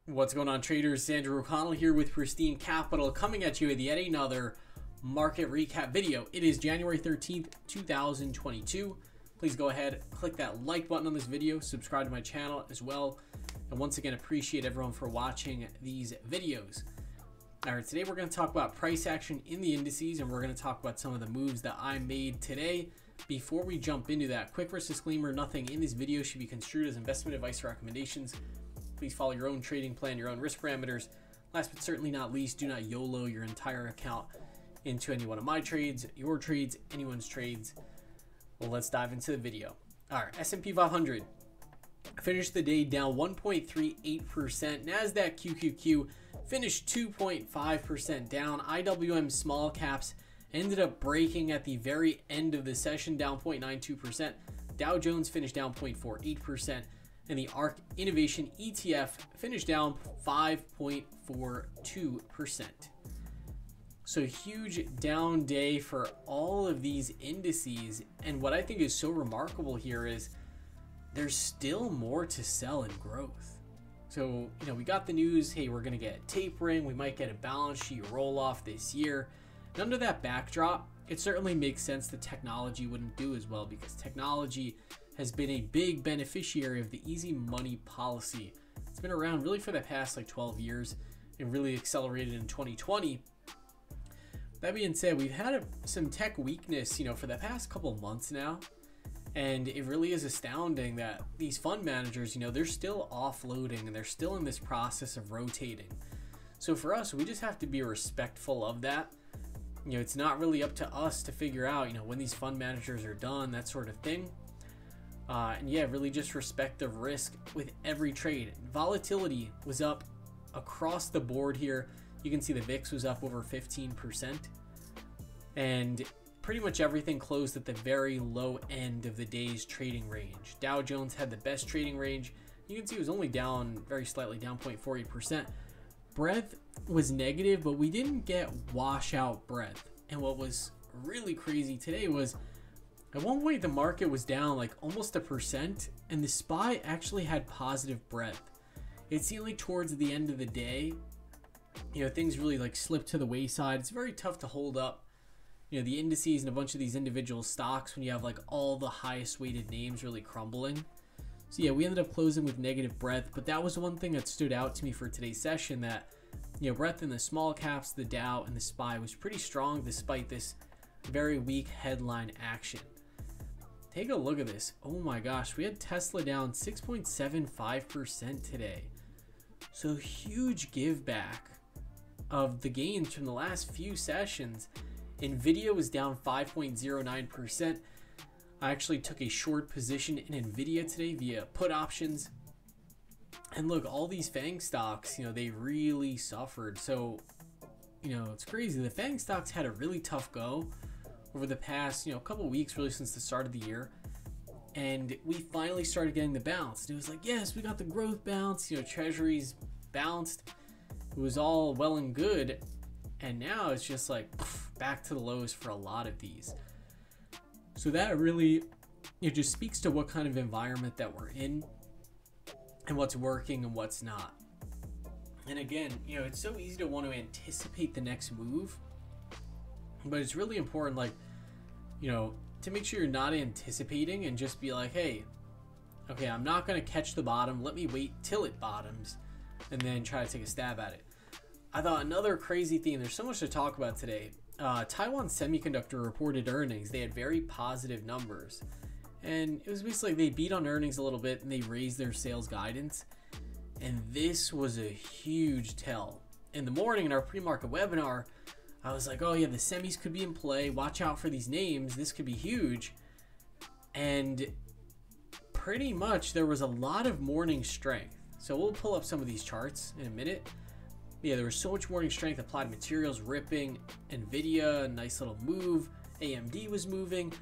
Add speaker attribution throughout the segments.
Speaker 1: What's going on, traders? Andrew O'Connell here with Pristine Capital, coming at you with yet another market recap video. It is January 13th, 2022. Please go ahead, click that like button on this video, subscribe to my channel as well. And once again, appreciate everyone for watching these videos. All right, today we're going to talk about price action in the indices, and we're going to talk about some of the moves that I made today. Before we jump into that, quick disclaimer, nothing in this video should be construed as investment advice or recommendations. Please follow your own trading plan, your own risk parameters. Last but certainly not least, do not YOLO your entire account into any one of my trades, your trades, anyone's trades. Well, let's dive into the video. All right, S&P 500 finished the day down 1.38%. Nasdaq QQQ finished 2.5% down. IWM small caps ended up breaking at the very end of the session, down 0.92%. Dow Jones finished down 0.48%. And the ARC Innovation ETF finished down 5.42%. So huge down day for all of these indices. And what I think is so remarkable here is there's still more to sell in growth. So, we got the news, hey, we're going to get tapering. We might get a balance sheet roll off this year. And under that backdrop, it certainly makes sense that technology wouldn't do as well, because technology has been a big beneficiary of the easy money policy. It's been around really for the past 12 years and really accelerated in 2020. That being said, we've had some tech weakness, for the past couple months now. And it really is astounding that these fund managers, they're still offloading and they're still in this process of rotating. So for us, we just have to be respectful of that. It's not really up to us to figure out, when these fund managers are done, that sort of thing. And yeah, really just respect the risk with every trade. Volatility was up across the board here. You can see the VIX was up over 15%. And pretty much everything closed at the very low end of the day's trading range. Dow Jones had the best trading range. You can see it was only down very slightly, down 0.48%. Breadth was negative, but we didn't get washout breadth. And what was really crazy today was, at one point the market was down almost 1%, and the SPY actually had positive breadth. It seemed like towards the end of the day, things really slipped to the wayside. It's very tough to hold up, the indices and a bunch of these individual stocks when you have all the highest weighted names really crumbling. So yeah, we ended up closing with negative breadth, but that was one thing that stood out to me for today's session, that breadth in the small caps, the Dow, and the SPY was pretty strong despite this very weak headline action. Take a look at this. Oh my gosh, we had Tesla down 6.75% today. So huge give back of the gains from the last few sessions. Nvidia was down 5.09%. I actually took a short position in Nvidia today via put options. And look, all these FANG stocks, they really suffered. So, it's crazy. The FANG stocks had a really tough go over the past, couple weeks, really since the start of the year. And we finally started getting the bounce. And it was yes, we got the growth bounce, treasuries bounced. It was all well and good. And now it's just back to the lows for a lot of these. So that really, it just speaks to what kind of environment that we're in and what's working and what's not. And again, it's so easy to want to anticipate the next move. But it's really important, to make sure you're not anticipating and just be hey, okay, I'm not going to catch the bottom. Let me wait till it bottoms and then try to take a stab at it. I thought another crazy thing, there's so much to talk about today. Taiwan Semiconductor reported earnings. They had very positive numbers. And it was basically they beat on earnings a little bit and they raised their sales guidance. And this was a huge tell. In the morning in our pre-market webinar, I was oh yeah, the semis could be in play. Watch out for these names. This could be huge. And pretty much there was a lot of morning strength. So we'll pull up some of these charts in a minute. Yeah, there was so much morning strength. Applied Materials ripping. Nvidia, a nice little move. AMD was moving. And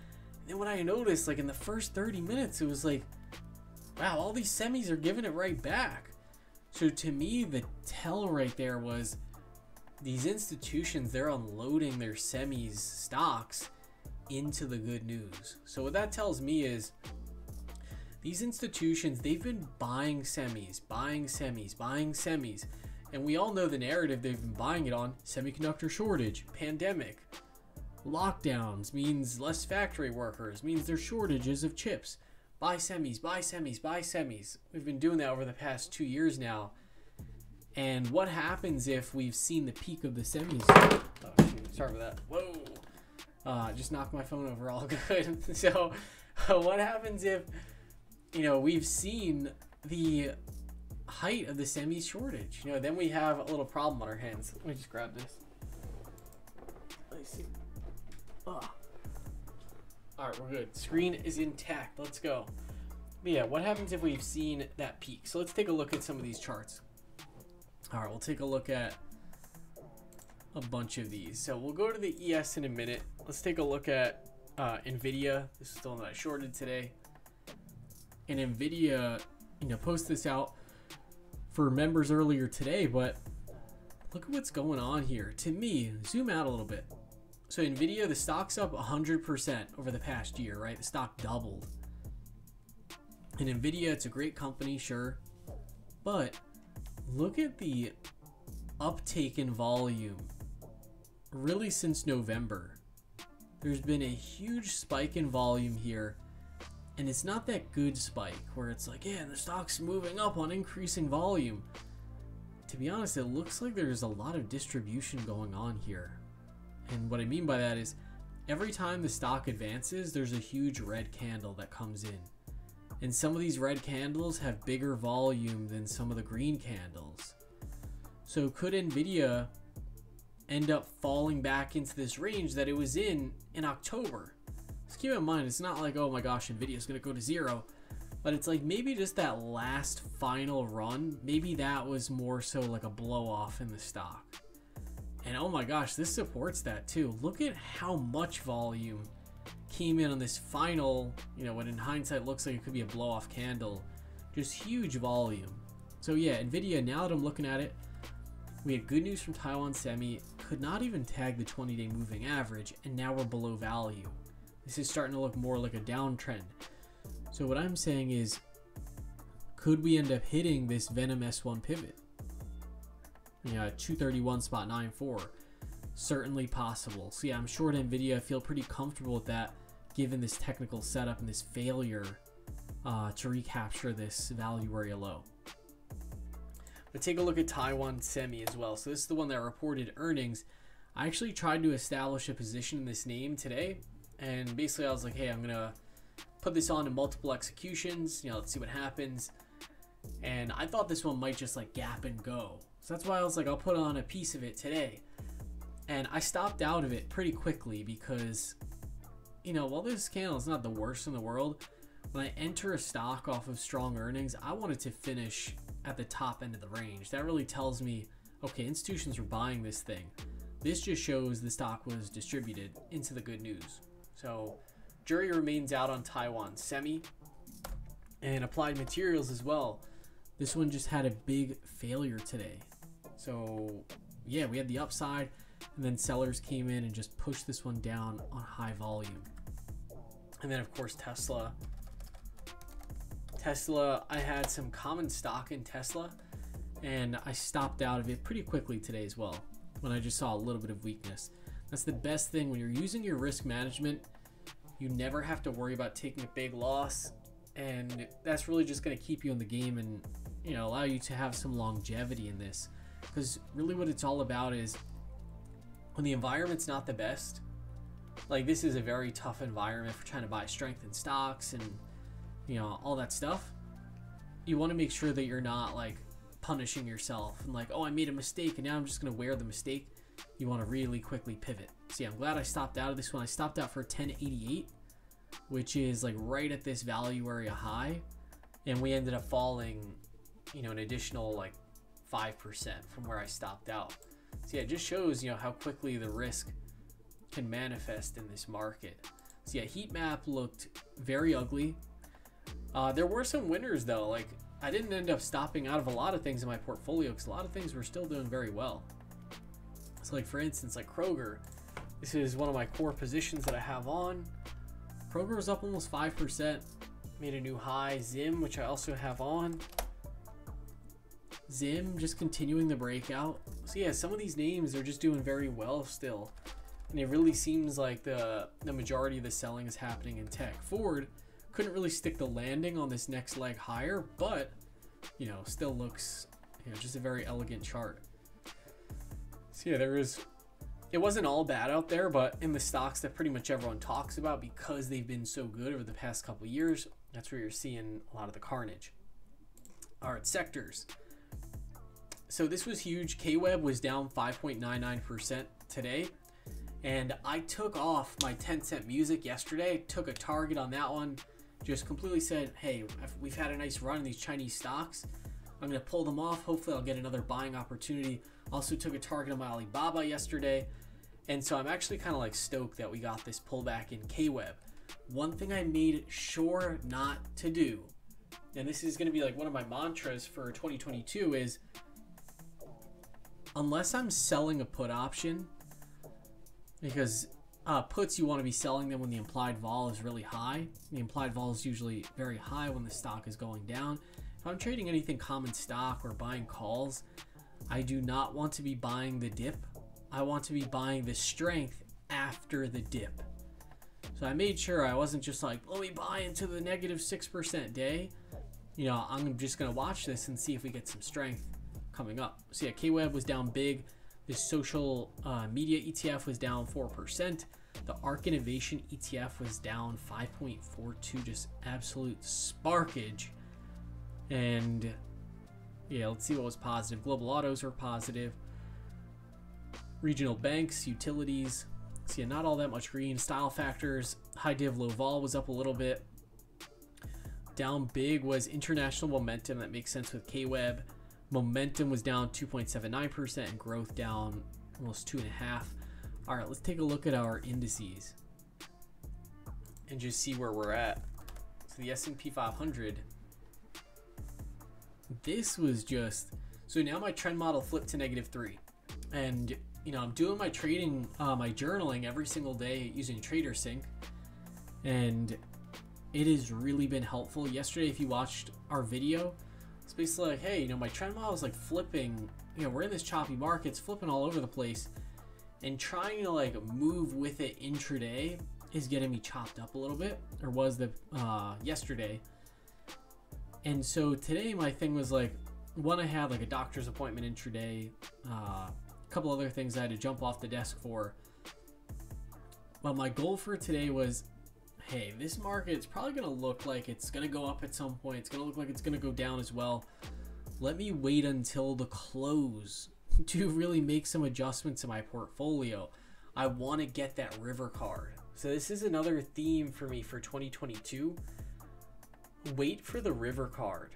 Speaker 1: then when I noticed, in the first 30 minutes, it was wow, all these semis are giving it right back. So to me, the tell right there was, these institutions, they're unloading their semis stocks into the good news. So what that tells me is These institutions, they've been buying semis, buying semis, buying semis. And we all know the narrative they've been buying it on: semiconductor shortage, pandemic, lockdowns means less factory workers, means there's shortages of chips. Buy semis, buy semis, buy semis. We've been doing that over the past 2 years now. And what happens if we've seen the peak of the semis? Oh, shoot. Sorry for that. Whoa. Just knocked my phone over. All good. So what happens if, we've seen the height of the semi shortage? Then we have a little problem on our hands. Let me just grab this. Let me see. All right, we're good. Screen is intact. Let's go. But yeah, what happens if we've seen that peak? So let's take a look at some of these charts. All right, we'll take a look at a bunch of these. So we'll go to the ES in a minute. Let's take a look at Nvidia. This is the one that I shorted today. And Nvidia, posted this out for members earlier today, but look at what's going on here. To me, zoom out a little bit. So Nvidia, the stock's up 100% over the past year, right? The stock doubled. And Nvidia, it's a great company, sure, but look at the uptake in volume really since November. There's been a huge spike in volume here, and it's not that good spike where it's like, yeah, the stock's moving up on increasing volume. To be honest, it looks like there's a lot of distribution going on here. And what I mean by that is every time the stock advances, there's a huge red candle that comes in. And some of these red candles have bigger volume than some of the green candles. So could Nvidia end up falling back into this range that it was in October? Just keep in mind, it's not like, oh my gosh, Nvidia is going to go to zero. But it's like maybe just that last final run, maybe that was more so like a blow off in the stock. And oh my gosh, this supports that too. Look at how much volume came in on this final, what in hindsight looks like it could be a blow off candle. Just huge volume. So yeah, Nvidia, now that I'm looking at it, we had good news from Taiwan Semi, could not even tag the 20-day moving average, and now we're below value. This is starting to look more like a downtrend. So what I'm saying is, could we end up hitting this Venom S1 pivot? 231.94, certainly possible. So yeah, I'm short Nvidia. I feel pretty comfortable with that given this technical setup and this failure to recapture this value area low. But take a look at Taiwan Semi as well. So this is the one that reported earnings. I actually tried to establish a position in this name today, and basically I was like, hey, I'm gonna put this on in multiple executions, let's see what happens. And I thought this one might just like gap and go. So that's why I was like, I'll put on a piece of it today. And I stopped out of it pretty quickly because, while this candle is not the worst in the world, when I enter a stock off of strong earnings, I want it to finish at the top end of the range. That really tells me, okay, institutions were buying this thing. This just shows the stock was distributed into the good news. So jury remains out on Taiwan Semi and Applied Materials as well. This one just had a big failure today. So yeah, we had the upside, and then sellers came in and just pushed this one down on high volume. And then of course Tesla, I had some common stock in Tesla, and I stopped out of it pretty quickly today as well when I just saw a little bit of weakness. That's the best thing when you're using your risk management. You never have to worry about taking a big loss, and that's really just going to keep you in the game and allow you to have some longevity in this. Because really what it's all about is when the environment's not the best, like this is a very tough environment for trying to buy strength in stocks and all that stuff. You want to make sure that you're not like punishing yourself and like, oh, I made a mistake and now I'm just going to wear the mistake. You want to really quickly pivot. So yeah, I'm glad I stopped out of this one. I stopped out for 1088, which is like right at this value area high, and we ended up falling an additional like 5% from where I stopped out. So yeah, it just shows how quickly the risk can manifest in this market. So yeah, heat map looked very ugly. There were some winners though. Like I didn't end up stopping out of a lot of things in my portfolio because a lot of things were still doing very well. So like for instance, like Kroger, this is one of my core positions that I have on. Kroger was up almost 5%. made a new high. Zim, which I also have on. Zim just continuing the breakout. So yeah, some of these names are just doing very well still. And it really seems like the majority of the selling is happening in tech. Ford couldn't really stick the landing on this next leg higher, but, you know, still looks, you know, just a very elegant chart. So yeah, it wasn't all bad out there, but in the stocks that pretty much everyone talks about because they've been so good over the past couple of years, that's where you're seeing a lot of the carnage. All right, sectors. So this was huge. KWeb was down 5.99% today. And I took off my 10-cent music yesterday, took a target on that one, just completely said, hey, we've had a nice run in these Chinese stocks. I'm going to pull them off. Hopefully I'll get another buying opportunity. Also took a target on my Alibaba yesterday. And so I'm actually kind of like stoked that we got this pullback in KWeb. One thing I made sure not to do, and this is going to be like one of my mantras for 2022, is unless I'm selling a put option, because puts, you want to be selling them when the implied vol is really high. The implied vol is usually very high when the stock is going down. If I'm trading anything common stock or buying calls, I do not want to be buying the dip. I want to be buying the strength after the dip. So I made sure I wasn't just like, let me buy into the negative 6% day. You know, I'm just going to watch this and see if we get some strength coming up. So yeah, KWeb was down big. The social media ETF was down 4%. The ARK Innovation ETF was down 5.42, just absolute sparkage. And yeah, let's see what was positive. Global autos were positive. Regional banks, utilities. So yeah, not all that much green. Style factors, high div, low vol was up a little bit. Down big was international momentum. That makes sense with KWeb. Momentum was down 2.79% and growth down almost 2.5%. All right, let's take a look at our indices and just see where we're at. So the S&P 500, this was just, so now my trend model flipped to -3. And, you know, I'm doing my trading, my journaling every single day using TraderSync. And it has really been helpful. Yesterday, if you watched our video, it's basically like, hey, you know, my trend model is like flipping, you know, we're in this choppy market, it's flipping all over the place, and trying to like move with it intraday is getting me chopped up a little bit, or was the yesterday. And so today my thing was like, one, I had like a doctor's appointment intraday, a couple other things I had to jump off the desk for. But my goal for today was, hey, this market is probably going to look like it's going to go up at some point. It's going to look like it's going to go down as well. Let me wait until the close to really make some adjustments in my portfolio. I want to get that river card. So this is another theme for me for 2022. Wait for the river card.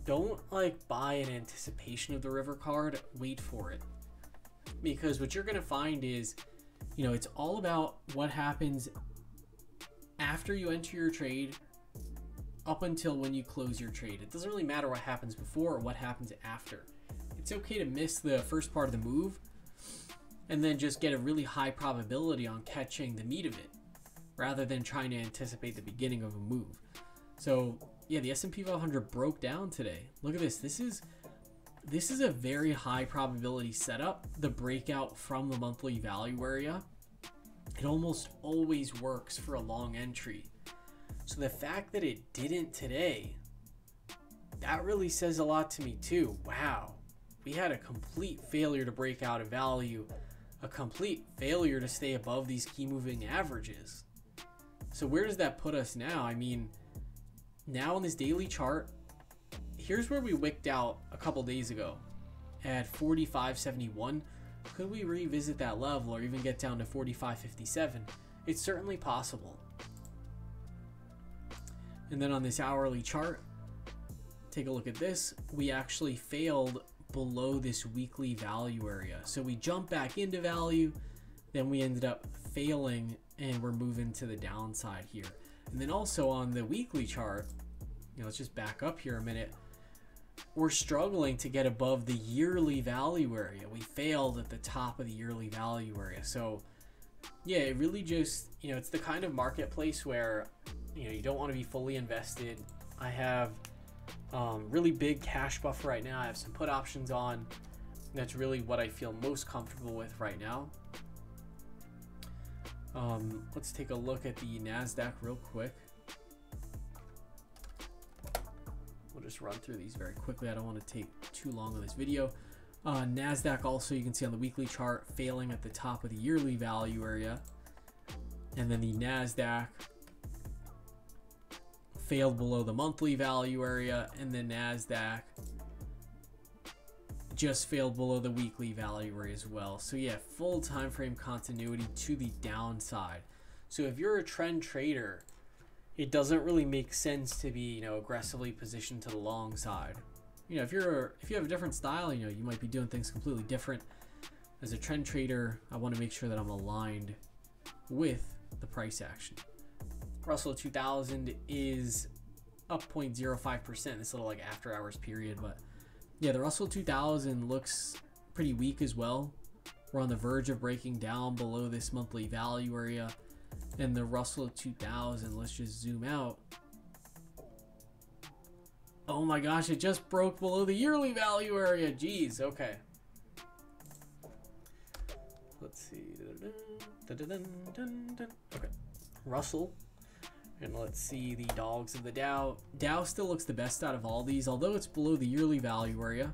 Speaker 1: Don't like buy in anticipation of the river card. Wait for it. Because what you're going to find is, you know, it's all about what happens after you enter your trade up until when you close your trade. It doesn't really matter what happens before or what happens after. It's okay to miss the first part of the move and then just get a really high probability on catching the meat of it rather than trying to anticipate the beginning of a move. So yeah, the S&P 500 broke down today. Look at this. This is a very high probability setup. The breakout from the monthly value area, it almost always works for a long entry. So the fact that it didn't today, that really says a lot to me too. Wow, we had a complete failure to break out of value, a complete failure to stay above these key moving averages. So where does that put us now? I mean, now on this daily chart, here's where we wicked out a couple days ago at 45.71. Could we revisit that level or even get down to 45.57? It's certainly possible. And then on this hourly chart, take a look at this. We actually failed below this weekly value area. So we jumped back into value, then we ended up failing and we're moving to the downside here. And then also on the weekly chart, you know, let's just back up here a minute. We're struggling to get above the yearly value area. We failed at the top of the yearly value area. So yeah, it really just, you know, it's the kind of marketplace where you don't want to be fully invested. I have really big cash buffer right now. I have some put options on. That's really what I feel most comfortable with right now. Let's take a look at the Nasdaq real quick. We'll just run through these very quickly. I don't want to take too long on this video. Nasdaq also, you can see on the weekly chart, failing at the top of the yearly value area. And then the Nasdaq failed below the monthly value area, and the Nasdaq just failed below the weekly value area as well. So yeah, full time frame continuity to the downside. So if you're a trend trader, it doesn't really make sense to be, aggressively positioned to the long side. If you have a different style, you might be doing things completely different. As a trend trader, I want to make sure that I'm aligned with the price action. Russell 2000 is up 0.05% this little after hours period, but yeah, the Russell 2000 looks pretty weak as well. We're on the verge of breaking down below this monthly value area, and the Russell 2000, let's just zoom out. Oh my gosh, it just broke below the yearly value area. Jeez, okay. Let's see. Okay, Russell. And let's see the dogs of the Dow. Dow still looks the best out of all these, although it's below the yearly value area.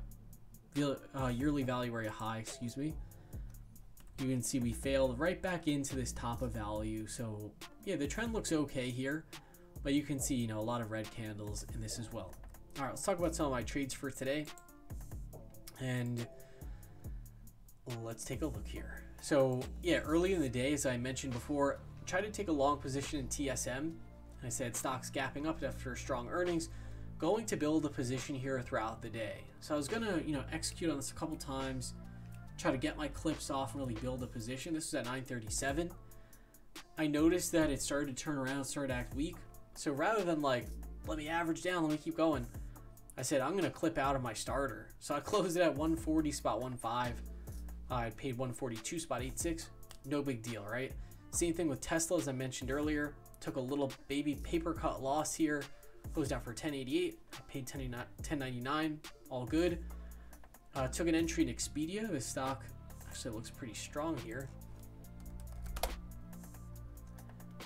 Speaker 1: Yearly value area high, excuse me. You can see we failed right back into this top of value. So yeah, the trend looks okay here, but you can see, a lot of red candles in this as well. All right, let's talk about some of my trades for today. And let's take a look here. So yeah, early in the day, as I mentioned before, try to take a long position in TSM. I said stocks gapping up after strong earnings, going to build a position here throughout the day. So I was gonna, execute on this a couple times, try to get my clips off and really build a position. This was at 9:37. I noticed that it started to turn around, started to act weak. So rather than let me average down, let me keep going, I said I'm gonna clip out of my starter. So I closed it at 140.15. I paid 142.86. No big deal, right? Same thing with Tesla, as I mentioned earlier. Took a little baby paper cut loss here. Closed out for 10.88. I paid 10.99. All good. Took an entry in Expedia. The stock actually looks pretty strong here.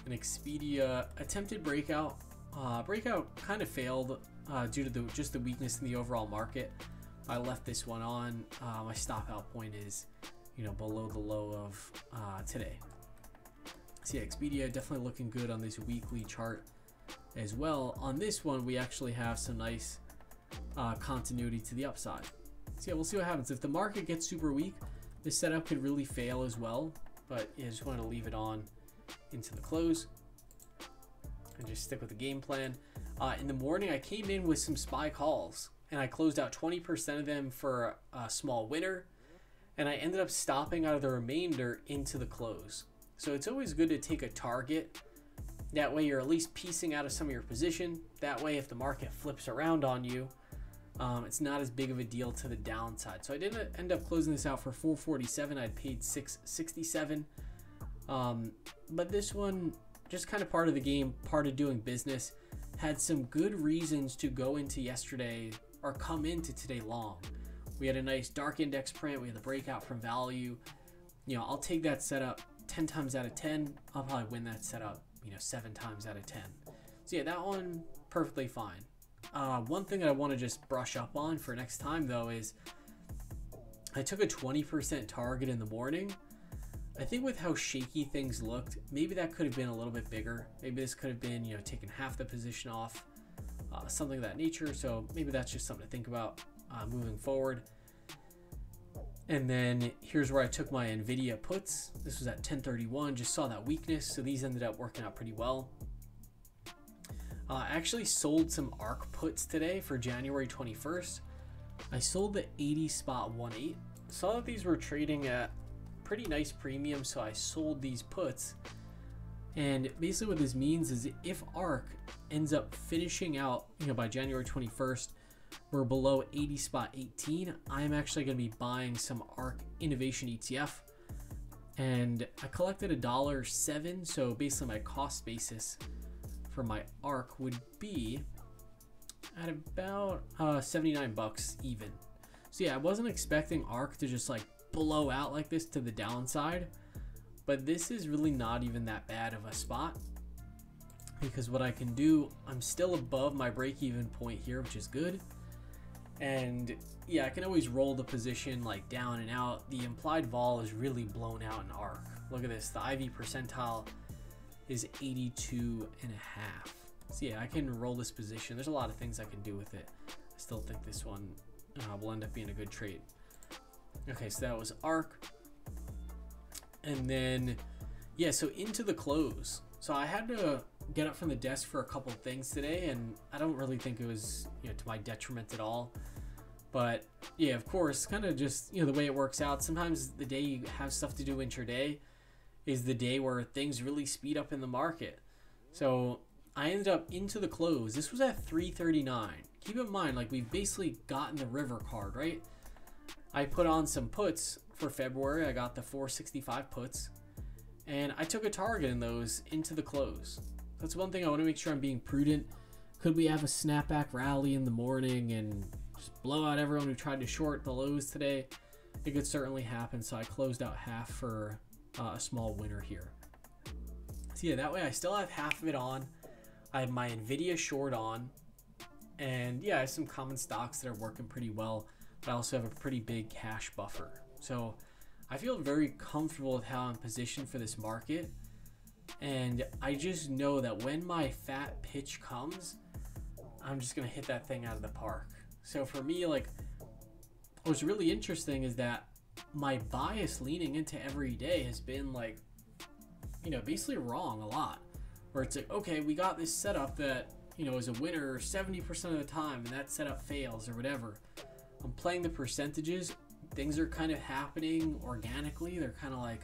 Speaker 1: An Expedia attempted breakout. Breakout kind of failed due to just the weakness in the overall market. I left this one on. My stop out point is, below the low of today. So yeah, Expedia definitely looking good on this weekly chart as well. On this one, we actually have some nice continuity to the upside. So yeah, we'll see what happens. If the market gets super weak, this setup could really fail as well. But yeah, just wanted to leave it on into the close and just stick with the game plan. In the morning, I came in with some SPY calls, and I closed out 20% of them for a small winner, and I ended up stopping out of the remainder into the close. So it's always good to take a target. That way you're at least piecing out of some of your position. That way if the market flips around on you, it's not as big of a deal to the downside. So I didn't end up closing this out for 447. I'd paid 667. But this one, just kind of part of the game, part of doing business. Had some good reasons to go into yesterday or come into today long. We had a nice dark index print. We had the breakout from value. I'll take that setup 10 times out of 10. I'll probably win that setup, 7 times out of 10. So yeah, that one perfectly fine. One thing that I want to just brush up on for next time though is I took a 20% target in the morning. I think with how shaky things looked, maybe that could have been a little bit bigger. Maybe this could have been, taking half the position off, something of that nature. So maybe that's just something to think about moving forward. And then here's where I took my Nvidia puts. This was at 1031, just saw that weakness. So these ended up working out pretty well. I actually sold some ARK puts today for January 21st. I sold the 80.18. Saw that these were trading at pretty nice premium, so I sold these puts. And basically what this means is if ARK ends up finishing out, by January 21st, we're below 80.18, I'm actually going to be buying some ARK Innovation ETF. And I collected $1.07, so based on my cost basis for my ARC would be at about 79 bucks even. So yeah, I wasn't expecting ARC to just like blow out like this to the downside, but this is really not even that bad of a spot, because what I can do, I'm still above my break-even point here, which is good. And yeah, I can always roll the position like down and out. The implied vol is really blown out in ARC. Look at this, the IV percentile is 82.5. So yeah, I can roll this position. There's a lot of things I can do with it. I still think this one will end up being a good trade. Okay, so that was ARC. And then, yeah, so into the close. So I had to get up from the desk for a couple of things today, and I don't really think it was, you know, to my detriment at all. But yeah, of course, kind of just, you know, the way it works out. Sometimes the day you have stuff to do intraday is the day where things really speed up in the market. So I ended up into the close. This was at 339. Keep in mind, like, we've basically gotten the river card, right? I put on some puts for February. I got the 465 puts, and I took a target in those into the close. That's one thing I want to make sure I'm being prudent. Could we have a snapback rally in the morning and just blow out everyone who tried to short the lows today? It could certainly happen, so I closed out half for a small winner here. So yeah, that way I still have half of it on. I have my Nvidia short on, and yeah, I have some common stocks that are working pretty well, but I also have a pretty big cash buffer. So I feel very comfortable with how I'm positioned for this market, and I just know that when my fat pitch comes, I'm just gonna hit that thing out of the park. So for me, like, what's really interesting is that my bias leaning into every day has been, like, you know, basically wrong a lot. Where it's like, okay, we got this setup that, you know, is a winner 70% of the time, and that setup fails or whatever. I'm playing the percentages. Things are kind of happening organically. They're kind of like,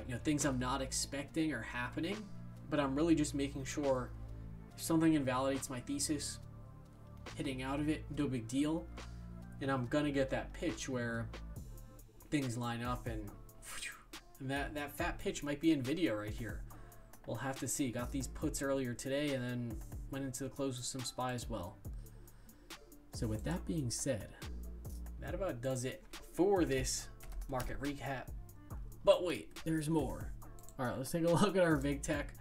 Speaker 1: you know, things I'm not expecting are happening, but I'm really just making sure if something invalidates my thesis, hitting out of it, no big deal. And I'm gonna get that pitch where things line up, and that fat pitch might be Nvidia right here. We'll have to see. Got these puts earlier today, and then went into the close with some SPY as well. So with that being said, that about does it for this market recap. But wait, there's more. All right, let's take a look at our VIG Tech.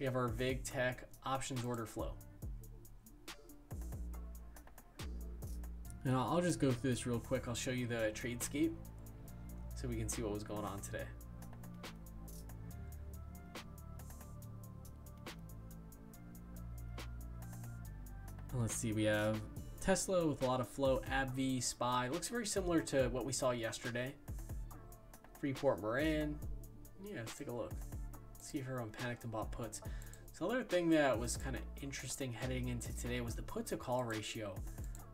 Speaker 1: We have our VIG Tech options order flow. And I'll just go through this real quick. I'll show you the tradescape so we can see what was going on today. Let's see, we have Tesla with a lot of flow, AbbVie, SPY. Looks very similar to what we saw yesterday. Freeport Moran. Yeah, let's take a look. See if everyone panicked and bought puts. So the other thing that was kind of interesting heading into today was the put to call ratio.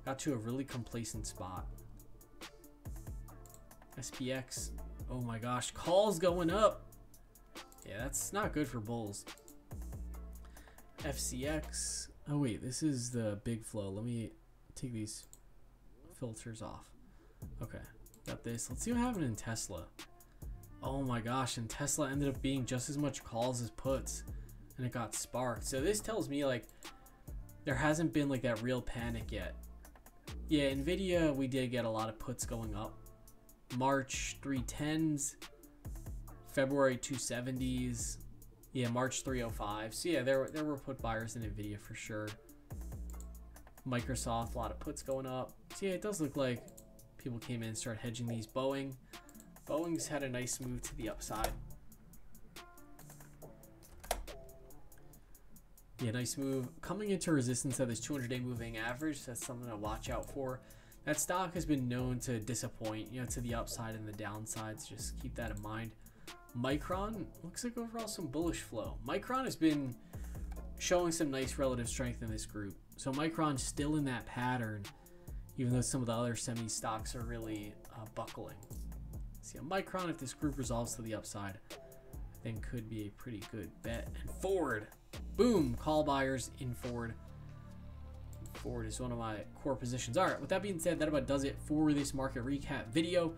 Speaker 1: Got to a really complacent spot. SPX. Oh my gosh, calls going up. Yeah, that's not good for bulls. FCX. Oh wait, this is the big flow. Let me take these filters off. Okay, got this. Let's see what happened in Tesla. Oh my gosh, and Tesla ended up being just as much calls as puts, and it got sparked. So this tells me, like, there hasn't been like that real panic yet. Yeah, Nvidia, we did get a lot of puts going up. March 310s, February 270s. Yeah, March 305. So yeah, there were put buyers in Nvidia for sure. Microsoft, a lot of puts going up. So yeah, it does look like people came in and started hedging these. Boeing's had a nice move to the upside. Yeah, nice move. Coming into resistance at this 200-day moving average, that's something to watch out for. That stock has been known to disappoint, you know, to the upside and the downside, so just keep that in mind. Micron, looks like overall some bullish flow. Micron has been showing some nice relative strength in this group. So Micron's still in that pattern, even though some of the other semi stocks are really buckling. So yeah, Micron, if this group resolves to the upside, I think could be a pretty good bet. And Ford, boom, call buyers in Ford. Ford is one of my core positions. All right, with that being said, that about does it for this market recap video.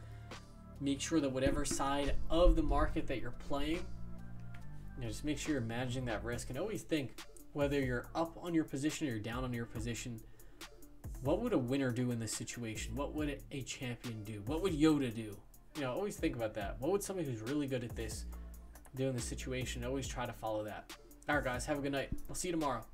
Speaker 1: Make sure that whatever side of the market that you're playing, just make sure you're managing that risk, and always think, whether you're up on your position or you're down on your position, what would a winner do in this situation? What would a champion do? What would Yoda do? Always think about that. What would somebody who's really good at this do in this situation? Always try to follow that. All right, guys, have a good night. I'll see you tomorrow.